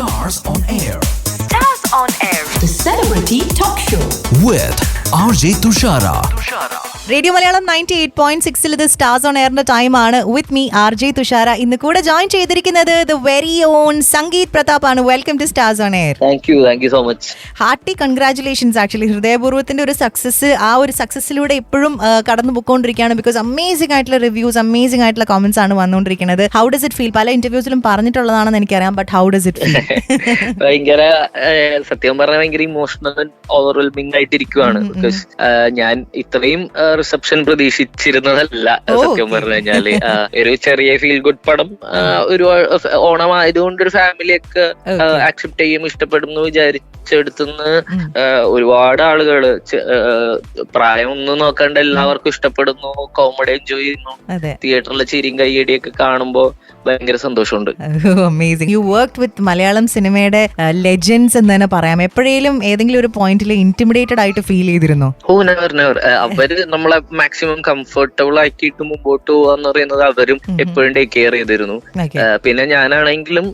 Stars on Air. Stars on Air. The Celebrity Talk Show. With RJ Tushara. Radio Malayalam 98.6 ഇത് stars on എയറിന്റെ ടൈമാണ്. With me R J Tushara. ഇന്ന് കൂടെ ജോയിൻ ചെയ്തിരിക്കുന്നത് the very own Sangeeth Prathap ആണ്. Welcome to stars on air. Thank you so much. Hearty congratulations. Actually ഹൃദയപൂർവ്വത്തിന്റെ ഒരു സക്സസ്, ആ ഒരു സക്സസിലൂടെ ഇപ്പോഴും കടന്നു പോയിക്കൊണ്ടിരിക്കുകയാണ്. ബിക്കോസ് അമേസിംഗ് ആയിട്ടുള്ള റിവ്യൂസ്, അമേസിംഗ് ആയിട്ടുള്ള കമന്റ്സ് ആണ് വന്നുകൊണ്ടിരിക്കുന്നത്. How does it feel? പല ഇന്റർവ്യൂസിലും പറഞ്ഞിട്ടുള്ളതാണെന്ന് എനിക്കറിയാം, but how does it feel? ഭയങ്കര സത്യം പറഞ്ഞാൽ ഭയങ്കര ഇമോഷണൽ ഓവർവെൽമിംഗ് ആയിട്ടിരിക്കുവാണ്. ബിക്കോസ് ഞാൻ ഇത്രയും റിസപ്ഷൻ പ്രതീക്ഷിച്ചിരുന്നതല്ല സത്യം പറഞ്ഞു കഴിഞ്ഞാല്. ഒരു ചെറിയ ഫീൽ ഗുഡ് പടം, ഒരു ഓണം ആയതുകൊണ്ട് ഒരു ഫാമിലിയൊക്കെ ആക്സെപ്റ്റ് ചെയ്യും, ഇഷ്ടപ്പെടും എന്ന് വിചാരിച്ചെടുത്തുനിന്ന് ഒരുപാട് ആളുകള് പ്രായമൊന്നും നോക്കാണ്ട് എല്ലാവർക്കും ഇഷ്ടപ്പെടുന്നു, കോമഡി എൻജോയ് ചെയ്യുന്നു, തിയേറ്ററിലെ ചിരിയും കയ്യടിയൊക്കെ കാണുമ്പോ ഭയങ്കര സന്തോഷമുണ്ട്. അമേസിംഗ്. യു വർക്ക്ഡ് വിത്ത് മലയാളം സിനിമയുടെ ലെജൻഡ്സ് എന്ന് തന്നെ പറയാം. എപ്പോഴേലും ഏതെങ്കിലും ഒരു പോയിന്റിൽ ഇന്റിമിഡേറ്റഡ് ആയിട്ട് ഫീൽ ചെയ്തിരുന്നോ? നെവർ. അവര് നമ്മളെ മാക്സിമം കംഫർട്ടബിൾ ആക്കിയിട്ട് മുമ്പോട്ട് പോവാന്ന് പറയുന്നത് അവരും എപ്പോഴും ടേക്ക് കെയർ ചെയ്തിരുന്നു. പിന്നെ ഞാനാണെങ്കിലും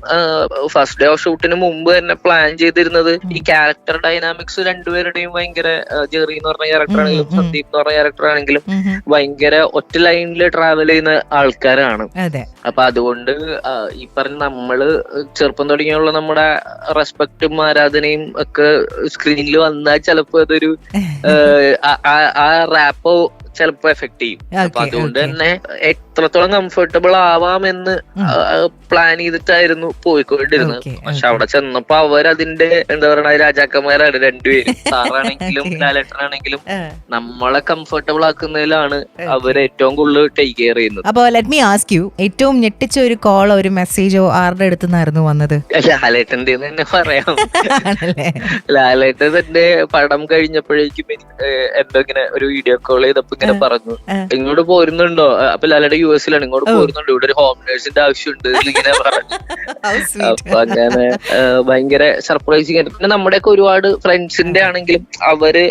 ഫസ്റ്റ് ഡേ ഓഫ് ഷൂട്ടിന് മുമ്പ് തന്നെ പ്ലാൻ ചെയ്തിരുന്നത് ഈ ക്യാരക്ടർ ഡൈനാമിക്സ് രണ്ടുപേരുടെയും ഭയങ്കര, ജെറി എന്ന് പറഞ്ഞ ക്യാരക്ടർ ആണെങ്കിലും സന്ദീപ് എന്ന് പറഞ്ഞ ക്യാരക്ടർ ആണെങ്കിലും ഭയങ്കര ഒറ്റ ലൈനിൽ ട്രാവൽ ചെയ്യുന്ന ആൾക്കാരാണ്. അപ്പൊ അതുകൊണ്ട് ഈ പറഞ്ഞ നമ്മള് ചെറുപ്പം തുടങ്ങിയുള്ള നമ്മുടെ റെസ്പെക്റ്റും ആരാധനയും ഒക്കെ സ്ക്രീനിൽ വന്നാൽ ചിലപ്പോ അതൊരു ആ റാപ്പോ ചിലപ്പോ എഫക്ട് ചെയ്യും. അപ്പൊ അതുകൊണ്ട് തന്നെ എത്രത്തോളം കംഫർട്ടബിൾ ആവാമെന്ന് പ്ലാൻ ചെയ്തിട്ടായിരുന്നു പോയിക്കൊണ്ടിരുന്നത്. പക്ഷെ അവിടെ ചെന്നപ്പോ അവരതിന്റെ എന്താ പറയുക രാജാക്കന്മാരാണ് രണ്ടുപേരും. സാറാണെങ്കിലും ലാലേട്ടനാണെങ്കിലും നമ്മളെ കംഫർട്ടബിൾ ആക്കുന്നതിലാണ് അവർ ഏറ്റവും കൂടുതൽ ടേക്ക് കെയർ ചെയ്യുന്നത്. അപ്പൊ ലെറ്റ് മീ ആസ്ക് യു, ഏറ്റവും ഞെട്ടിച്ച ഒരു കോളോ ഒരു മെസ്സേജോ ആരുടെ അടുത്തുനിന്നായിരുന്നു വന്നത്? ലാലേട്ടന്റെ തന്നെ പറയാം. ലാലേട്ടൻ തന്നെ പടം കഴിഞ്ഞപ്പോഴേക്കും എന്തോ ഇങ്ങനെ ഒരു വീഡിയോ കോൾ ചെയ്തപ്പോ ഇങ്ങനെ പറഞ്ഞു, ഇങ്ങോട്ട് പോരുന്നുണ്ടോ? അപ്പൊ ലാലേട്ടൻ US ലാണ്, ഇങ്ങോട്ട് പോരുന്നുണ്ടോ, ഇവിടെ ഒരു ഹോം നേഴ്സിന്റെ ആവശ്യമുണ്ട് ഇങ്ങനെ പറഞ്ഞു. അപ്പൊ അങ്ങനെ ഭയങ്കര സർപ്രൈസിങ് ആയിട്ട്. പിന്നെ നമ്മുടെയൊക്കെ ഒരുപാട് ഫ്രണ്ട്സിന്റെ ആണെങ്കിലും അവര്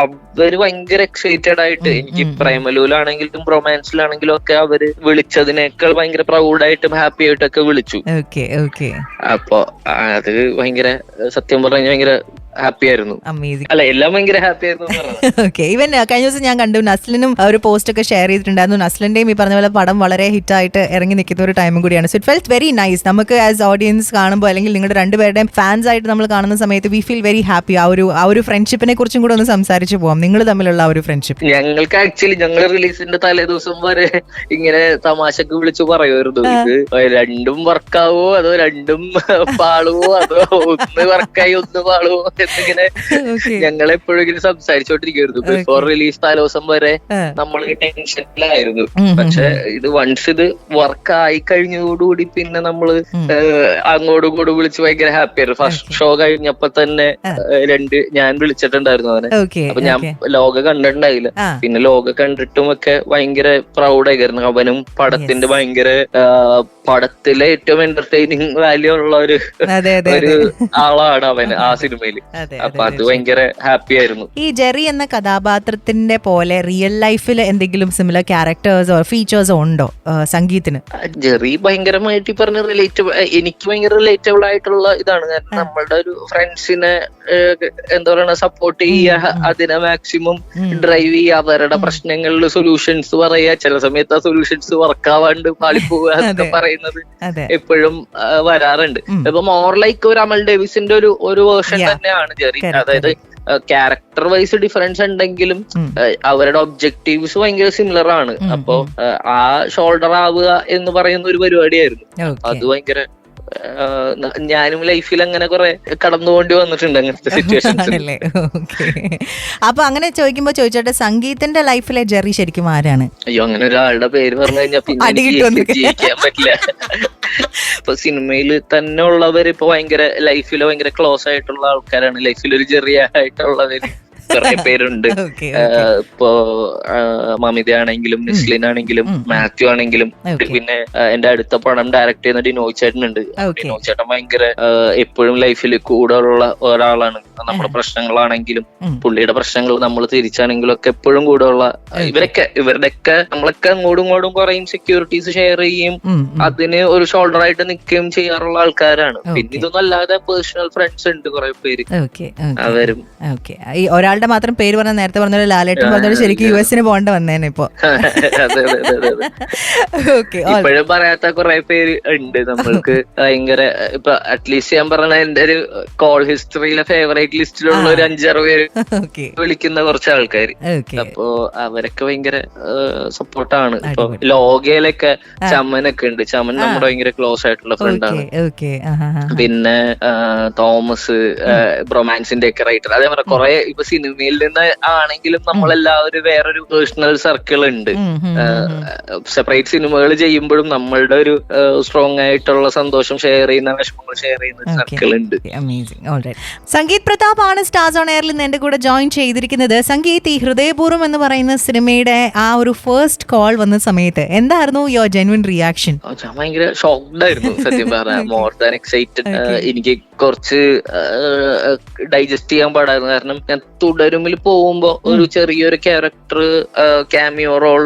അവര് ഭയങ്കര എക്സൈറ്റഡ് ആയിട്ട്, എനിക്ക് പ്രേമലൂലാണെങ്കിലും റൊമാൻസിലാണെങ്കിലും ഒക്കെ അവര് വിളിച്ചതിനേക്കാൾ ഭയങ്കര പ്രൗഡായിട്ടും ഹാപ്പി ആയിട്ടൊക്കെ വിളിച്ചു. അപ്പൊ അത് ഭയങ്കര സത്യം പറഞ്ഞ ഭയങ്കര ഹാപ്പി ആയിരുന്നു. അല്ല, എല്ലാം ഭയങ്കര ഹാപ്പി ആയിരുന്നു. ഈവൻ കഴിഞ്ഞ ദിവസം ഞാൻ കണ്ടു നസ്ലിനും ഒരു പോസ്റ്റ് ഒക്കെ ഷെയർ ചെയ്തിട്ടുണ്ടായിരുന്നു. നസ്ലിന്റെയും ഈ പറഞ്ഞ പോലെ പടം വളരെ ഹിറ്റ് ആയിട്ട് ഇറങ്ങി നിൽക്കുന്ന ഒരു ടൈമും കൂടിയാണ്. So it felt very nice. നമുക്ക് ആസ് ഓഡിയൻസ് കാണുമ്പോൾ, അല്ലെങ്കിൽ നിങ്ങളുടെ രണ്ടുപേരുടെയും ഫാൻസ് ആയിട്ട് നമ്മൾ കാണുന്ന സമയത്ത് വി ഫീൽ വെരി ഹാപ്പി. ആ ഒരു ഫ്രണ്ട്ഷിപ്പിനെ കുറിച്ചും കൂടെ ഒന്ന് സംസാരിച്ചു പോവാം, നിങ്ങൾ തമ്മിലുള്ള ആ ഒരു ഫ്രണ്ട്ഷിപ്പ്. ഞങ്ങൾക്ക് ആക്ച്വലി ഞങ്ങൾ റിലീസിന്റെ തലേ ദിവസം വരെ ഇങ്ങനെ തമാശക്ക് വിളിച്ചു പറയുമായിരുന്നു, ഇത് രണ്ടും വർക്കാവോ അതോ രണ്ടും പാളുവോ അതോ ഒന്ന് വർക്കായി ഒന്ന് പാളുവോ എന്നിങ്ങനെ ഞങ്ങളെപ്പോഴും ഇങ്ങനെ സംസാരിച്ചോണ്ടിരിക്കുവായിരുന്നു. ബിഫോർ റിലീസ് തലേദിവസം വരെ നമ്മൾ ടെൻഷനിലായിരുന്നു. പക്ഷെ ഇത് വൺസ് ഇത് വർക്ക് ആയി കഴിഞ്ഞതോടുകൂടി പിന്നെ നമ്മള് അങ്ങോട്ടും ഇങ്ങോട്ടും വിളിച്ച് ഭയങ്കര ഹാപ്പി ആയിരുന്നു. ഫസ്റ്റ് ഷോ കഴിഞ്ഞപ്പോ തന്നെ ഞാൻ വിളിച്ചിട്ടുണ്ടായിരുന്നു അവനെ. അപ്പൊ ഞാൻ ലോക കണ്ടിട്ടുണ്ടായില്ല. പിന്നെ ലോക കണ്ടിട്ടും ഒക്കെ ഭയങ്കര പ്രൗഡായിരുന്നു. അവനും പടത്തിന്റെ ഭയങ്കര പടത്തിലെ ഏറ്റവും എന്റർടൈനിങ് വാല്യൂ ഉള്ള ഒരു ആളാണ് അവന് ആ സിനിമയില്. അപ്പൊ അത് ഭയങ്കര ഹാപ്പി ആയിരുന്നു. ഈ ജെറി എന്ന കഥാപാത്രത്തിന്റെ പോലെ റിയൽ ലൈഫിൽ എന്തെങ്കിലും സിമിലർ ക്യാരക്ടേഴ്സോ ഫീച്ചേഴ്സോ ഉണ്ടോ സംഗീത്തിന്? ജെറി ഭയങ്കരമായിട്ട് പറഞ്ഞ എനിക്ക് ഭയങ്കര റിലേറ്റബിൾ ആയിട്ടുള്ള ഇതാണ്. കാരണം നമ്മളുടെ ഒരു ഫ്രണ്ട്സിനെ എന്താ പറയുക സപ്പോർട്ട് ചെയ്യുക, അതിനെ മാക്സിമം ഡ്രൈവ് ചെയ്യുക, അവരുടെ പ്രശ്നങ്ങളിൽ സൊല്യൂഷൻസ് പറയുക, ചില സമയത്ത് ആ സൊല്യൂഷൻസ് വർക്കാവാണ്ട് പാളിപ്പോവുക എന്നൊക്കെ പറയുന്നത് എപ്പോഴും വരാറുണ്ട്. ഇപ്പൊ മോർ ലൈക്ക് ഒരു അമൽ ഡേവിസിന്റെ ഒരു വേർഷൻ തന്നെയാണ് ജെറി. അതായത് ക്യാരക്ടർ വൈസ് ഡിഫറൻസ് ഉണ്ടെങ്കിലും അവരുടെ ഒബ്ജക്റ്റീവ്സ് ഭയങ്കര സിമിലർ ആണ്. അപ്പൊ ആ ഷോൾഡർ ആവുക എന്ന് പറയുന്ന ഒരു പരിപാടിയായിരുന്നു. അത് ഭയങ്കര ഞാനും ലൈഫിൽ അങ്ങനെ കുറെ കടന്നുപോണ്ടി വന്നിട്ടുണ്ട് അങ്ങനത്തെ സിറ്റുവേഷൻസ്. അപ്പൊ അങ്ങനെ ചോദിച്ചോട്ടെ, സംഗീതത്തിന്റെ ലൈഫിലെ ജെറി ശരിക്കും ആരാണ്? അയ്യോ, അങ്ങനെ ഒരാളുടെ പേര് പറഞ്ഞു കഴിഞ്ഞാൽ പിന്നെ ജീവിക്കാൻ പറ്റില്ല. ഇപ്പൊ സിനിമയിൽ തന്നെ ഉള്ളവര് ഇപ്പൊ ഭയങ്കര ലൈഫില് ഭയങ്കര ക്ലോസ് ആയിട്ടുള്ള ആൾക്കാരാണ്. ലൈഫിൽ ഒരു ജെറി ആയിട്ടുള്ളവര് കുറെ പേരുണ്ട്. ഇപ്പോ മമിത ആണെങ്കിലും നിസ്ലിൻ ആണെങ്കിലും മാത്യു ആണെങ്കിലും പിന്നെ എന്റെ അടുത്ത പടം ഡയറക്ട് ചെയ്യുന്ന ഡിനോയ് ചേട്ടനുണ്ട്. ഡിനോയ് ചേട്ടൻ ഭയങ്കര എപ്പോഴും ലൈഫിൽ കൂടെ ഉള്ള ഒരാളാണ്. നമ്മുടെ പ്രശ്നങ്ങളാണെങ്കിലും പുള്ളിയുടെ പ്രശ്നങ്ങൾ നമ്മൾ തിരിച്ചാണെങ്കിലും ഒക്കെ എപ്പോഴും കൂടെ ഉള്ള ഇവരുടെയൊക്കെ നമ്മളൊക്കെ അങ്ങോട്ടും ഇങ്ങോട്ടും കുറെ ഇൻസെക്യൂരിറ്റീസ് ഷെയർ ചെയ്യും, അതിന് ഒരു ഷോൾഡർ ആയിട്ട് നിൽക്കുകയും ചെയ്യാറുള്ള ആൾക്കാരാണ്. പിന്നെ ഇതൊന്നും അല്ലാതെ പേഴ്സണൽ ഫ്രണ്ട്സ് ഉണ്ട് കുറെ പേര്. അവരും ഒരാളുടെ മാത്രം പേര് പറഞ്ഞ നേരത്തെ പറഞ്ഞ ലാലേട്ടൻ പറഞ്ഞ ശരിക്കും യുഎസിന് പോകേണ്ട വന്നേനെ ഇപ്പൊ. ഇപ്പോഴും പറയാത്ത കുറെ പേര് ഉണ്ട് നമ്മൾക്ക്. ഭയങ്കര ഇപ്പൊ അറ്റ്ലീസ്റ്റ് ഞാൻ പറഞ്ഞ എന്റെ ഒരു കോൾ ഹിസ്റ്ററിയിലെ ഫേവറേറ്റ് ലിസ്റ്റിലുള്ള ഒരു 5-6 പേര് വിളിക്കുന്ന കുറച്ച് ആൾക്കാർ. അപ്പോ അവരൊക്കെ ഭയങ്കര സപ്പോർട്ടാണ്. ഇപ്പൊ ലോകയിലൊക്കെ ചമനൊക്കെ ഉണ്ട്. ചമൻ നമ്മുടെ ഭയങ്കര ക്ലോസ് ആയിട്ടുള്ള ഫ്രണ്ടാണ്. പിന്നെ തോമസ് റൊമാൻസിന്റെ ഒക്കെ റൈറ്റർ. അതേപോലെ കുറെ ഇപ്പൊ സിനിമയിൽ നിന്ന് ആണെങ്കിലും നമ്മളെല്ലാവരും വേറൊരു പേഴ്സണൽ സർക്കിൾ ഉണ്ട്. സെപ്പറേറ്റ് സിനിമകൾ ചെയ്യുമ്പോഴും നമ്മളുടെ ഒരു സ്ട്രോങ് ആയിട്ടുള്ള സന്തോഷം ഷെയർ ചെയ്യുന്ന, വിഷമങ്ങൾ ഷെയർ ചെയ്യുന്ന സർക്കിൾ ഉണ്ട്. സംഗീത് പ്രതാപ് ആണ് സ്റ്റാർസ് ഓൺ എയറിൽ നിന്ന് എന്റെ കൂടെ ജോയിൻ ചെയ്തിരിക്കുന്നത്. സംഗീത്, ഈ ഹൃദയപൂർവ്വം എന്ന് പറയുന്ന സിനിമയുടെ ആ ഒരു ഫസ്റ്റ് കോൾ വന്ന സമയത്ത് എന്തായിരുന്നു യുവർ ജെന്യുവൻ റിയാക്ഷൻ? ഞാൻ ഭയങ്കര ഷോക്ക്ഡ് ആയിരുന്നു സത്യം പറഞ്ഞാൽ. More than excited. എനിക്ക് കുറച്ച് ഡൈജസ്റ്റ് ചെയ്യാൻ പാടായിരുന്നു. കാരണം ഞാൻ തുടരുമിൽ പോകുമ്പോ ഒരു ചെറിയൊരു ക്യാരക്ടർ ക്യാമിയോ റോൾ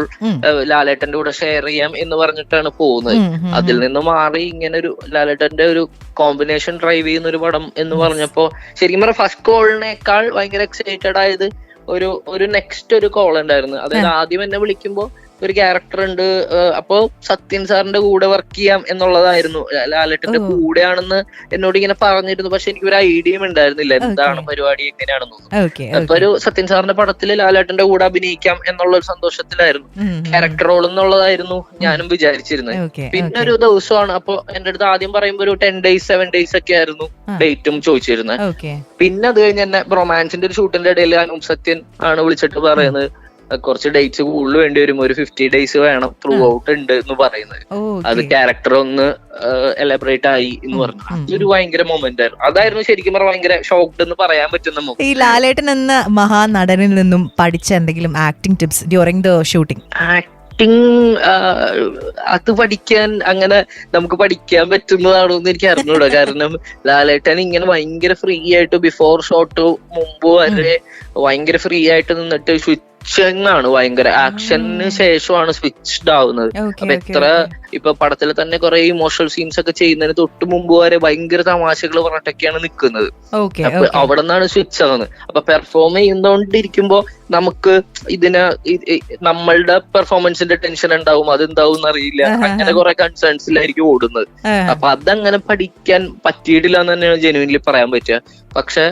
ലാലേട്ടന്റെ കൂടെ ഷെയർ ചെയ്യാം എന്ന് പറഞ്ഞിട്ടാണ് പോകുന്നത്. അതിൽ നിന്ന് മാറി ഇങ്ങനെ ഒരു ലാലേട്ടന്റെ ഒരു കോമ്പിനേഷൻ ഡ്രൈവ് ചെയ്യുന്ന ഒരു പടം എന്ന് പറഞ്ഞപ്പോ ശരിക്കും പറഞ്ഞ ഫസ്റ്റ് കോളിനേക്കാൾ ഭയങ്കര എക്സൈറ്റഡ് ആയത് ഒരു നെക്സ്റ്റ് ഒരു കോൾ ഉണ്ടായിരുന്നു. അതായത് ആദ്യം എന്നെ വിളിക്കുമ്പോ ഒരു ക്യാരക്ടർ ഉണ്ട്, അപ്പോ സത്യൻ സാറിന്റെ കൂടെ വർക്ക് ചെയ്യാം എന്നുള്ളതായിരുന്നു. ലാലേട്ടന്റെ കൂടെയാണെന്ന് എന്നോട് ഇങ്ങനെ പറഞ്ഞിരുന്നു. പക്ഷെ എനിക്ക് ഒരു ഐഡിയയും ഉണ്ടായിരുന്നില്ല എന്താണ് പരിപാടി, എങ്ങനെയാണെന്നൊന്നും. അപ്പൊ ഒരു സത്യൻ സാറിന്റെ പടത്തില് ലാലേട്ടന്റെ കൂടെ അഭിനയിക്കാം എന്നുള്ള ഒരു സന്തോഷത്തിലായിരുന്നു. ക്യാരക്ടർ റോൾ എന്നുള്ളതായിരുന്നു ഞാനും വിചാരിച്ചിരുന്നത്. പിന്നെ ഒരു ദിവസമാണ് അപ്പൊ എന്റെ അടുത്ത് ആദ്യം പറയുമ്പോ ഒരു 10 days 7 days ഒക്കെ ആയിരുന്നു ഡേറ്റും ചോദിച്ചിരുന്നത്. പിന്നെ അത് കഴിഞ്ഞ് തന്നെ റൊമാൻസിന്റെ ഒരു ഷൂട്ടിന്റെ ഇടയിൽ സത്യൻ ആണ് വിളിച്ചിട്ട് പറയുന്നത് കുറച്ച് ഡേറ്റ്സ് കൂടുതൽ വേണ്ടി വരും, ഒരു 50 days വേണം ത്രൂ ഔട്ട് ഉണ്ട് എന്ന് പറയുന്നത്. അത് ക്യാരക്ടർ ഒന്ന് എലാബറേറ്റ് ആയി എന്ന് പറഞ്ഞു. അതൊരു ഭയങ്കര മൊമെന്റ് ആയിരുന്നു. അതായിരുന്നു ശരിക്കും പറഞ്ഞാൽ ഭയങ്കര ഷോക്ക്ഡ് എന്ന് പറയാൻ പറ്റുന്ന. ഈ ലാലേട്ടൻ എന്ന മഹാനടനിൽ നിന്നും പഠിച്ച എന്തെങ്കിലും acting tips during the shooting? അത് പഠിക്കാൻ അങ്ങനെ നമുക്ക് പഠിക്കാൻ പറ്റുന്നതാണോ എന്ന് എനിക്ക് അറിഞ്ഞൂടാ. കാരണം ലാലേട്ടൻ ഇങ്ങനെ ഭയങ്കര ഫ്രീ ആയിട്ട് ബിഫോർ ഷോട്ട് മുമ്പ് വരെ ഭയങ്കര ഫ്രീ ആയിട്ട് നിന്നിട്ട് സ്വിച്ചിങ്ങാണ്. ഭയങ്കര ആക്ഷന് ശേഷമാണ് സ്വിച്ച്ഡ് ആവുന്നത്. അപ്പൊ എത്ര ഇപ്പൊ പടത്തിൽ തന്നെ കുറെ ഇമോഷണൽ സീൻസ് ഒക്കെ ചെയ്യുന്നതിന് തൊട്ട് മുമ്പ് വരെ ഭയങ്കര തമാശകൾ പറഞ്ഞിട്ടൊക്കെയാണ് നിൽക്കുന്നത്. അപ്പൊ അവിടെ നിന്നാണ് സ്വിച്ച് ആവുന്നത്. അപ്പൊ പെർഫോം ചെയ്യുന്നോണ്ടിരിക്കുമ്പോ നമുക്ക് നമ്മളുടെ പെർഫോമൻസിന്റെ ടെൻഷൻ ഉണ്ടാവും, അതെന്താവും എന്നറിയില്ല. അങ്ങനെ കുറെ കൺസേൺസിലായിരിക്കും ഓടുന്നത്. അപ്പൊ അതങ്ങനെ പഠിക്കാൻ പറ്റിയിട്ടില്ല എന്ന് തന്നെയാണ് ജെനുവിൻലി പറയാൻ പറ്റുക. പക്ഷെ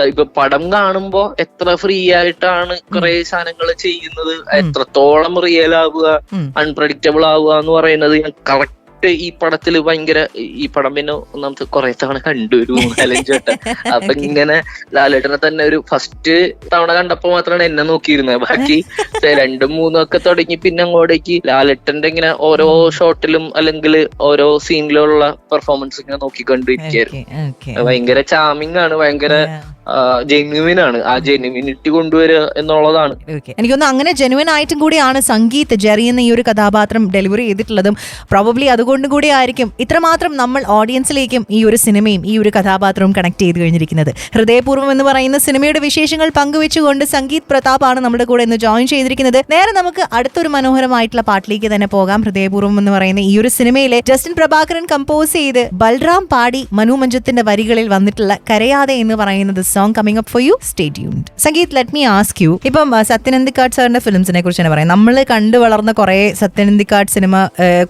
ഇപ്പൊ പടം കാണുമ്പോ എത്ര ഫ്രീ ആയിട്ടാണ് കുറെ സാധനങ്ങൾ ചെയ്യുന്നത്, എത്രത്തോളം റിയൽ ആവുക, അൺപ്രഡിക്റ്റബിൾ ആവുക എന്ന് പറയുന്നത് ഞാൻ കറക്റ്റ് ഈ പടത്തില് ഭയങ്കര. ഈ പടം പിന്നെ ഒന്നാമത്തെ കുറെ തവണ കണ്ടു, ഒരു 4-5 വട്ടം. അപ്പൊ ഇങ്ങനെ ലാലേട്ടനെ തന്നെ ഒരു ഫസ്റ്റ് തവണ കണ്ടപ്പോ മാത്രമാണ് എന്നെ നോക്കിയിരുന്നത്. ബാക്കി 2-3 ഒക്കെ തുടങ്ങി പിന്നെ അങ്ങോട്ടേക്ക് ലാലേട്ടന്റെ ഇങ്ങനെ ഓരോ ഷോട്ടിലും അല്ലെങ്കിൽ ഓരോ സീനിലുള്ള പെർഫോമൻസ് ഇങ്ങനെ നോക്കിക്കൊണ്ടിരിക്കുകയായിരുന്നു. ഭയങ്കര ചാമിങ് ആണ്, ഭയങ്കര ജെന്യുവിൻ ആണ്. ആ ജെന്യുവിനിറ്റി കൊണ്ടുവരിക എന്നുള്ളതാണ്. എനിക്കൊന്ന് അങ്ങനെ ജെന്യുവിൻ ആയിട്ടും കൂടിയാണ് സംഗീത് ജെറി എന്ന ഈ ഒരു കഥാപാത്രം ഡെലിവറി ചെയ്തിട്ടുള്ളതും. പ്രോബബ്ലി അതുകൊണ്ടും കൂടി ആയിരിക്കും ഇത്രമാത്രം നമ്മൾ ഓഡിയൻസിലേക്കും ഈ ഒരു സിനിമയും ഈ ഒരു കഥാപാത്രവും കണക്ട് ചെയ്ത് കഴിഞ്ഞിരിക്കുന്നത്. ഹൃദയപൂർവ്വം എന്ന് പറയുന്ന സിനിമയുടെ വിശേഷങ്ങൾ പങ്കുവെച്ചുകൊണ്ട് സംഗീത് പ്രതാപ് ആണ് നമ്മുടെ കൂടെ ഇന്ന് ജോയിൻ ചെയ്തിരിക്കുന്നത്. നേരെ നമുക്ക് അടുത്തൊരു മനോഹരമായിട്ടുള്ള പാട്ടിലേക്ക് തന്നെ പോകാം. ഹൃദയപൂർവ്വം എന്ന് പറയുന്ന ഈ ഒരു സിനിമയിലെ ജസ്റ്റിൻ പ്രഭാകരൻ കമ്പോസ് ചെയ്ത് ബൽറാം പാടി മനു മഞ്ജത്തിന്റെ വരികളിൽ വന്നിട്ടുള്ള കരയാതെ എന്ന് പറയുന്നത് song coming up for you. Stay tuned. Sangeet, let me ask you, ഇപ്പം സത്യൻ അന്തിക്കാട് സാറിന്റെ ഫിലിംസിനെ കുറിച്ച് തന്നെ പറയാം. നമ്മൾ കണ്ടു വളർന്ന കുറെ സത്യൻ അന്തിക്കാട് സിനിമ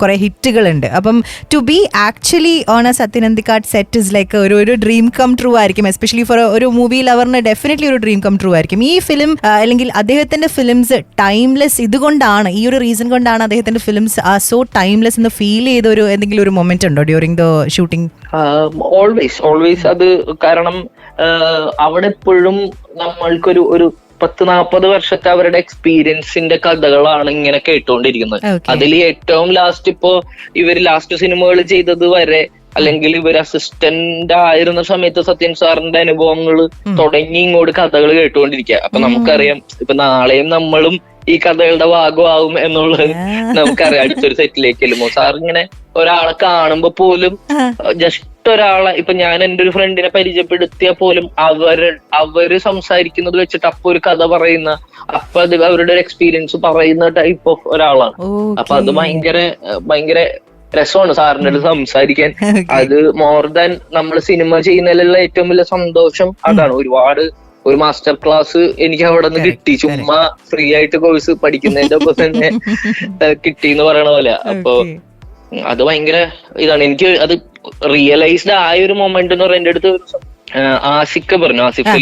കുറെ ഹിറ്റുകളുണ്ട്. അപ്പം to be actually on a Sathyan Anthikad set is like ഒരു ഡ്രീം കം ട്രൂ ആയിരിക്കും. എസ്പെഷ്യലി ഫോർ ഒരു മൂവി ലവറിന് ഡെഫിനറ്റ്ലി ഒരു ഡ്രീം കം ട്രൂ ആയിരിക്കും. ഈ ഫിലിം അല്ലെങ്കിൽ അദ്ദേഹത്തിന്റെ ഫിലിംസ് ടൈംലെസ് ഇതുകൊണ്ടാണ്, ഈ ഒരു റീസൺ കൊണ്ടാണ് അദ്ദേഹത്തിന്റെ ഫിലിംസ് സോ ടൈംലെസ് എന്ന് ഫീൽ ചെയ്ത ഒരു എന്തെങ്കിലും ഒരു മൊമെന്റ് ഉണ്ടോ ഡ്യൂറിംഗ് ദ ഷൂട്ടിംഗ്? ഓൾവേസ് അത് കാരണം അവിടെ എപ്പോഴും നമ്മൾക്കൊരു 10-40 വർഷത്തെ അവരുടെ എക്സ്പീരിയൻസിന്റെ കഥകളാണ് ഇങ്ങനെ കേട്ടുകൊണ്ടിരിക്കുന്നത്. അതിൽ ഏറ്റവും ലാസ്റ്റ് ഇപ്പോ ഇവര് ലാസ്റ്റ് സിനിമകൾ ചെയ്തത് വരെ അല്ലെങ്കിൽ ഇവർ അസിസ്റ്റന്റ് ആയിരുന്ന സമയത്ത് സത്യൻ സാറിന്റെ അനുഭവങ്ങൾ തുടങ്ങി ഇങ്ങോട്ട് കഥകൾ കേട്ടുകൊണ്ടിരിക്കുക. അപ്പൊ നമുക്കറിയാം ഇപ്പൊ നാളെയും നമ്മളും ഈ കഥകളുടെ ഭാഗമാവും എന്നുള്ളത് നമുക്കറിയാം. അടുത്തൊരു സെറ്റിലേക്ക് ചെല്ലുമ്പോ സാർ ഇങ്ങനെ ഒരാളെ കാണുമ്പോ പോലും ജസ്റ്റ് ഒരാളെ ഇപ്പൊ ഞാൻ എന്റെ ഒരു ഫ്രണ്ടിനെ പരിചയപ്പെടുത്തിയാൽ പോലും അവര് സംസാരിക്കുന്നത് വെച്ചിട്ട് അപ്പൊ ഒരു കഥ പറയുന്ന അപ്പൊ അത് അവരുടെ ഒരു എക്സ്പീരിയൻസ് പറയുന്ന ടൈപ്പ് ഓഫ് ഒരാളാണ്. അപ്പൊ അത് ഭയങ്കര രസമാണ് സാറിന്റെ അടുത്ത് സംസാരിക്കാൻ. അത് മോർ ദാൻ നമ്മൾ സിനിമ ചെയ്യുന്നതിലുള്ള ഏറ്റവും വലിയ സന്തോഷം അതാണ്. ഒരു മാസ്റ്റർ ക്ലാസ് എനിക്ക് അവിടെ നിന്ന് കിട്ടി. ചുമ്മാ ഫ്രീ ആയിട്ട് കോഴ്സ് പഠിക്കുന്നതിന്റെ ഒപ്പം തന്നെ കിട്ടി എന്ന് പറയണ പോലെ. അപ്പൊ അത് ഭയങ്കര ഇതാണ്. എനിക്ക് അത് റിയലൈസ്ഡ് ആയ ഒരു മൊമെന്റ് എന്ന് പറയുന്നത് എന്റെ അടുത്ത് ആസിക്ക പറഞ്ഞു. ആസിഫ്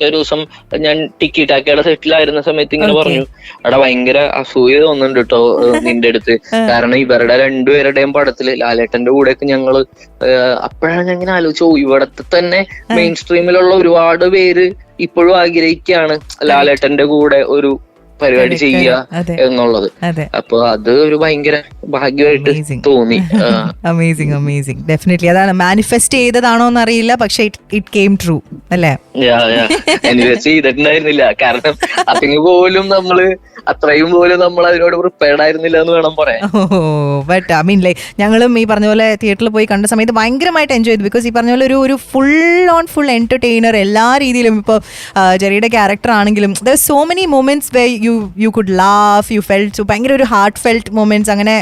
ഒരു ദിവസം ഞാൻ ടിക്കി ടാക്കയുടെ സെറ്റിലായിരുന്ന സമയത്ത് ഇങ്ങനെ പറഞ്ഞു, അവിടെ ഭയങ്കര അസൂയ തോന്നുന്നുണ്ട് കേട്ടോ നിന്റെ അടുത്ത്. കാരണം ഇവരുടെ രണ്ടുപേരുടെയും പടത്തില് ലാലേട്ടന്റെ കൂടെയൊക്കെ ഞങ്ങള് അപ്പോഴാണ് ഞാൻ ഇങ്ങനെ ആലോചിച്ചു, ഇവിടത്തെ തന്നെ മെയിൻ സ്ട്രീമിലുള്ള ഒരുപാട് പേര് ഇപ്പോഴും ആഗ്രഹിക്കുകയാണ് ലാലേട്ടന്റെ കൂടെ ഒരു പരിപാടി ചെയ്യുക എന്നുള്ളത്. അപ്പൊ അത് ഒരു ഭയങ്കര ഭാഗ്യമായിട്ട് തോന്നി. Amazing definitely. അതാണ് മാനിഫെസ്റ്റ് ചെയ്തതാണോ എന്നറിയില്ല, പക്ഷെ ഇറ്റ് കെയിം ട്രൂ അല്ലേ? മാനിഫെസ്റ്റ് ചെയ്തിട്ടുണ്ടായിരുന്നില്ല. കാരണം അത്രയും പോലും നമ്മൾ അതിനോട് പ്രിപ്പയർഡ് ആയിരുന്നില്ല എന്ന് വേണം പറയാൻ. ബട്ട് ഐ മീൻ ലൈക്ക് ഞങ്ങളും ഈ പറഞ്ഞ പോലെ തിയേറ്ററിൽ പോയി കണ്ട സമയത്ത് ഭയങ്കരമായിട്ട് എൻജോയ് ചെയ്തു. ബിക്കോസ് ഈ പറഞ്ഞ പോലെ ഒരു ഫുൾ എന്റർടൈനർ എല്ലാ രീതിയിലും. ഇപ്പോൾ ജെറിയുടെ ക്യാരക്ടർ ആണെങ്കിലും there so many moments way you could laugh, U felt ഭയങ്കര ഒരു ഹാർട്ട് ഫെൽറ്റ് മൊമെന്റ്സ്. അങ്ങനെ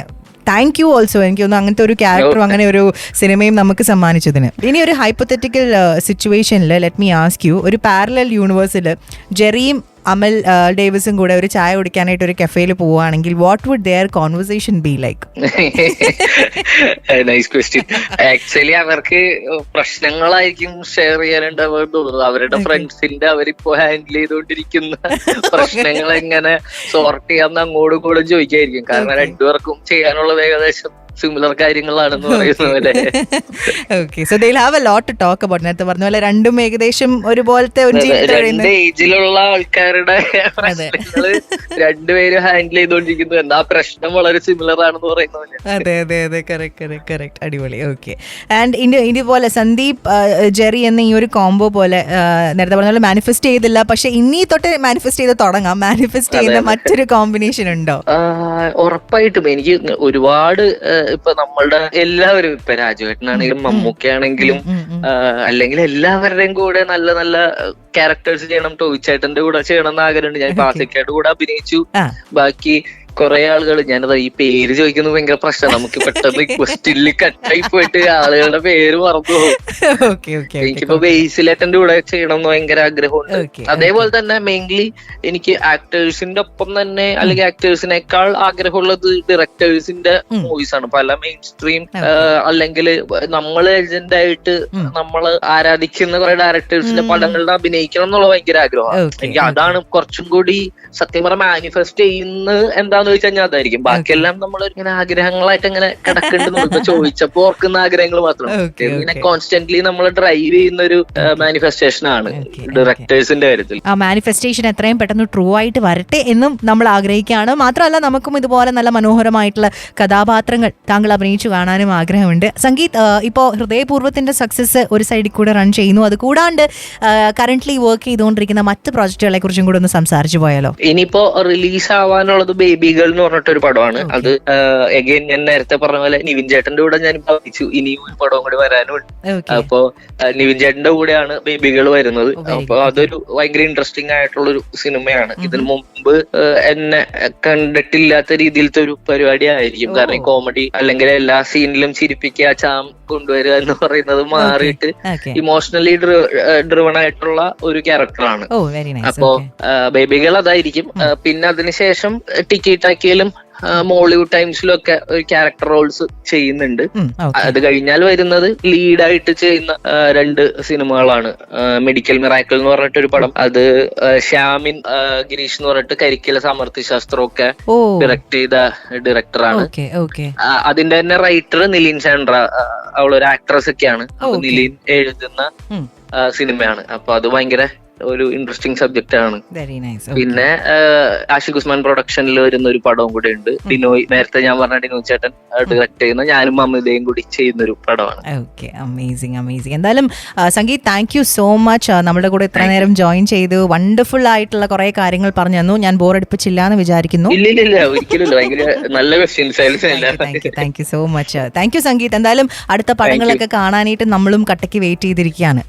താങ്ക് യു ഓൾസോ. എനിക്ക് തോന്നുന്നു അങ്ങനത്തെ ഒരു ക്യാരക്ടറും അങ്ങനെ ഒരു സിനിമയും നമുക്ക് സമ്മാനിച്ചതിന്. ഇനി ഒരു ഹൈപ്പോത്തറ്റിക്കൽ സിറ്റുവേഷനിൽ ലെറ്റ് മീ ആസ്ക് യു, ഒരു പാരലൽ യൂണിവേഴ്സിൽ ജെറിയും അമൽ ഡേവിസും കൂടെ ഒരു ചായ കുടിക്കാനായിട്ട് ഒരു കഫേയിൽ പോവുകയാണെങ്കിൽ what would their conversation be like? Nice question. Actually അവർക്ക് പ്രശ്നങ്ങളായിരിക്കും ഷെയർ ചെയ്യാനുണ്ടാവുക തോന്നുന്നത്. അവരുടെ ഫ്രണ്ട്സിന്റെ അവരിപ്പോ ഹാൻഡിൽ ചെയ്തുകൊണ്ടിരിക്കുന്ന പ്രശ്നങ്ങൾ എങ്ങനെ സോർട്ട് ചെയ്യാന്ന് അങ്ങോട്ടും കൂടെ ചോദിക്കായിരിക്കും. കാരണം രണ്ടുപേർക്കും ചെയ്യാനുള്ളത് ഏകദേശം സിമിലർ കാര്യങ്ങളാണെന്ന് പറയുന്നത്. Okay, so they will have a lot to talk about. നേരത്തെ പറഞ്ഞ പോലെ രണ്ടും ഏകദേശം ഒരുപോലത്തെ രണ്ട് ഏജിലുള്ള ആൾക്കാരുടെ പ്രശ്നങ്ങള് രണ്ടുപേരും ഹാൻഡിൽ ചെയ്തുകൊണ്ടിരിക്കുന്നു. എന്താ പ്രശ്നം വളരെ സിമിലർ ആണെന്ന് പറയുന്നത്. അതെ കറക്റ്റ് അടിപൊളി. ഓക്കെ, ആൻഡ് ഇതുപോലെ സന്ദീപ് ജെറി എന്ന ഈ ഒരു കോംബോ പോലെ നേരത്തെ പറഞ്ഞ പോലെ മാനിഫെസ്റ്റ് ചെയ്തില്ല, പക്ഷെ ഇനി തൊട്ട് മാനിഫെസ്റ്റ് ചെയ്ത് തുടങ്ങാം. മാനിഫെസ്റ്റ് ചെയ്യുന്ന മറ്റൊരു കോമ്പിനേഷൻ ഉണ്ടോ? ഉറപ്പായിട്ടും. എനിക്ക് ഒരുപാട് ഇപ്പൊ നമ്മളുടെ എല്ലാവരും ഇപ്പൊ രാജുവേട്ടനാണെങ്കിലും മമ്മൂക്കയാണെങ്കിലും അല്ലെങ്കിൽ എല്ലാവരുടെയും കൂടെ നല്ല നല്ല ക്യാരക്ടേഴ്സ് ചെയ്യണം. ടോവിച്ചേട്ടന്റെ കൂടെ ചെയ്യണം എന്ന് ആഗ്രഹമുണ്ട്. ഞാൻ ആസിക്കയുടെ കൂടെ അഭിനയിച്ചു. ബാക്കി കുറെ ആളുകൾ, ഞാനത് ഈ പേര് ചോദിക്കുന്നത് ഭയങ്കര പ്രശ്നം. നമുക്ക് പെട്ടെന്ന് ക്വസ്റ്റ്യനിൽ കട്ടായി പോയിട്ട് ആളുകളുടെ പേര് മറന്നു പോകും. എനിക്കിപ്പോ ബേസിലേട്ടന്റെ കൂടെ ചെയ്യണം എന്ന് ഭയങ്കര ആഗ്രഹമുണ്ട്. അതേപോലെ തന്നെ മെയിൻലി എനിക്ക് ആക്ടേഴ്സിന്റെ ഒപ്പം തന്നെ അല്ലെങ്കിൽ ആക്ടേഴ്സിനേക്കാൾ ആഗ്രഹമുള്ളത് ഡയറക്ടേഴ്സിന്റെ മൂവീസ് ആണ്. പല മെയിൻ സ്ട്രീം അല്ലെങ്കിൽ നമ്മള് ഏജന്റായിട്ട് നമ്മള് ആരാധിക്കുന്ന കുറെ ഡയറക്ടേഴ്സിന്റെ പടങ്ങളുടെ അഭിനയിക്കണം എന്നുള്ള ഭയങ്കര ആഗ്രഹമാണ് എനിക്ക്. അതാണ് കുറച്ചും കൂടി സത്യം പറഞ്ഞ മാനിഫെസ്റ്റ് ചെയ്യുന്നത് എന്താന്ന് ചോദിച്ചാൽ ഞാൻ അതായിരിക്കും. ബാക്കിയെല്ലാം നമ്മൾ ഇങ്ങനെ ആഗ്രഹങ്ങളായിട്ട് ഇങ്ങനെ കിടക്കേണ്ടത് ചോദിച്ചപ്പോ ഓർക്കുന്ന ആഗ്രഹങ്ങൾ മാത്രം. ഇങ്ങനെ കോൺസ്റ്റന്റ്ലി നമ്മൾ ഡ്രൈവ് ചെയ്യുന്ന ഒരു മാനിഫെസ്റ്റേഷൻ ആണ് ഡയറക്ടേഴ്സിന്റെ കാര്യത്തിൽ. ആ മാനിഫെസ്റ്റേഷൻ എത്രയും പെട്ടെന്ന് ട്രൂ ആയിട്ട് വരട്ടെ എന്നും നമ്മൾ ആഗ്രഹിക്കുകയാണ്. മാത്രമല്ല നമുക്കും ഇതുപോലെ നല്ല മനോഹരമായിട്ടുള്ള കഥാപാത്രങ്ങൾ താങ്കൾ അഭിനയിച്ചു കാണാനും ആഗ്രഹമുണ്ട്. സംഗീത്, ഇപ്പോൾ ഹൃദയപൂർവ്വത്തിന്റെ സക്സസ് ഒരു സൈഡിൽ കൂടെ റൺ ചെയ്യുന്നു. അത് കൂടാണ്ട് കറന്റ്ലി വർക്ക് ചെയ്തുകൊണ്ടിരിക്കുന്ന മറ്റ് പ്രോജക്റ്റുകളെ കുറിച്ചും കൂടെ ഒന്ന് സംസാരിച്ചു പോയാലോ? ഇനിയിപ്പോ റിലീസ് ആവാനുള്ളത് ബേബി ഗേൾ എന്ന് പറഞ്ഞിട്ടൊരു പടമാണ്. അത് അഗൈൻ ഞാൻ നേരത്തെ പറഞ്ഞ പോലെ നിവിൻ ചേട്ടന്റെ കൂടെ ഞാൻ ഭാവിച്ചു ഇനിയും ഒരു പടവും കൂടി വരാനുണ്ട്. അപ്പോ നിവിൻ ചേട്ടന്റെ കൂടെയാണ് ബേബി ഗേൾ വരുന്നത്. അപ്പൊ അതൊരു ഭയങ്കര ഇൻട്രസ്റ്റിംഗ് ആയിട്ടുള്ളൊരു സിനിമയാണ്. ഇതിനു മുമ്പ് എന്നെ കണ്ടിട്ടില്ലാത്ത രീതിയിലത്തെ ഒരു പരിപാടി ആയിരിക്കും. കാരണം കോമഡി അല്ലെങ്കിൽ എല്ലാ സീനിലും ചിരിപ്പിക്കുക, ചാം കൊണ്ടുവരിക എന്ന് പറയുന്നത് മാറിയിട്ട് ഇമോഷണലി ഡ്രിവൺ ആയിട്ടുള്ള ഒരു ക്യാരക്ടറാണ്. അപ്പോ ബേബി ഗേൾ അതായിരിക്കും. പിന്നെ അതിനുശേഷം ടിക്കി ടാക്കിയിലും മോളിവുഡ് ടൈംസിലും ഒക്കെ ഒരു ക്യാരക്ടർ റോൾസ് ചെയ്യുന്നുണ്ട്. അത് കഴിഞ്ഞാൽ വരുന്നത് ലീഡായിട്ട് ചെയ്യുന്ന 2 സിനിമകളാണ്. മെഡിക്കൽ മിറാക്കിൾ എന്ന് പറഞ്ഞിട്ടൊരു പടം, അത് ശ്യാമിൻ ഗിരീഷ് എന്ന് പറഞ്ഞിട്ട് കരിക്കില സമർത്ഥി ശാസ്ത്രമൊക്കെ ഡയറക്ട് ചെയ്ത ഡയറക്ടറാണ്. അതിന്റെ തന്നെ റൈറ്റർ നിലീൻ ചാൻഡ്ര, അവളൊരു ആക്ട്രസ് ഒക്കെയാണ്. അപ്പൊ നിലീൻ എഴുതുന്ന സിനിമയാണ്. അപ്പൊ അത് ഭയങ്കര ഒരു ഇൻട്രസ്റ്റിംഗ് സബ്ജക്റ്റ് ആണ്. Very nice. പിന്നെ ആഷിഖ് ഉസ്മാൻ പ്രൊഡക്ഷനിൽ വരുന്ന ഒരു പടവും കൂടെ ഉണ്ട്. ഡിനോയ്, നേരത്തെ ഞാൻ പറഞ്ഞ ഡിനോയ് ചേട്ടൻ ഡയറക്ട് ചെയ്യുന്ന, ഞാനും മമിതയും കൂടി ചെയ്യുന്ന ഒരു പടമാണ്. Okay, amazing amazing. എന്തായാലും Sangeeth, thank you so much നമ്മുടെ കൂടെ ഇത്ര നേരം ജോയിൻ ചെയ്തു. വണ്ടർഫുൾ ആയിട്ടുള്ള കുറെ കാര്യങ്ങൾ പറഞ്ഞു തന്നു. ഞാൻ ബോറടിപ്പിച്ചില്ല എന്ന് വിചാരിക്കുന്നു. ഇല്ല ഒരിക്കലും ഭയങ്കര നല്ല ക്വസ്റ്റ്യൻസ് ആയിരുന്നു. Thank you so much. Thank you Sangeeth. എന്തായാലും അടുത്ത പടങ്ങളൊക്കെ കാണാനായിട്ട് നമ്മളും കട്ടയ്ക്ക് വെയിറ്റ് ചെയ്തിരിക്കുകയാണ്.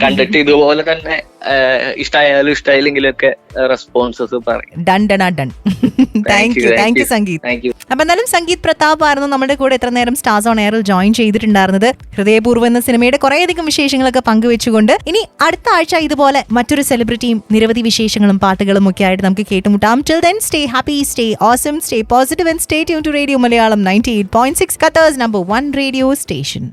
കണ്ടിട്ട് ഇതുപോലെ തന്നെ ഇഷ്ടമായാലും ഇഷ്ടമായില്ലെങ്കിലും ഒക്കെ റെസ്പോൺസസ് പറയും. ഡൺ. Thank you Sangeeth. അപ്പൊ എന്തായാലും സംഗീത് പ്രതാപ് ആയിരുന്നു നമ്മുടെ കൂടെ ഇത്ര നേരം സ്റ്റാർസ് ഓൺ എയറിൽ ജോയിൻ ചെയ്തിട്ടുണ്ടായിരുന്നത്. ഹൃദയപൂർവ്വം എന്ന സിനിമയുടെ കുറേയധികം വിശേഷങ്ങളൊക്കെ പങ്കുവെച്ചുകൊണ്ട് ഇനി അടുത്ത ആഴ്ച ഇതുപോലെ മറ്റൊരു സെലിബ്രിറ്റിയും നിരവധി വിശേഷങ്ങളും പാട്ടുകളും ഒക്കെ ആയിട്ട് നമുക്ക് കേട്ടുമുട്ടാം. Till then, stay happy, stay awesome, stay positive and stay tune to radio Malayalam 98.6, Qatar's #1 radio station.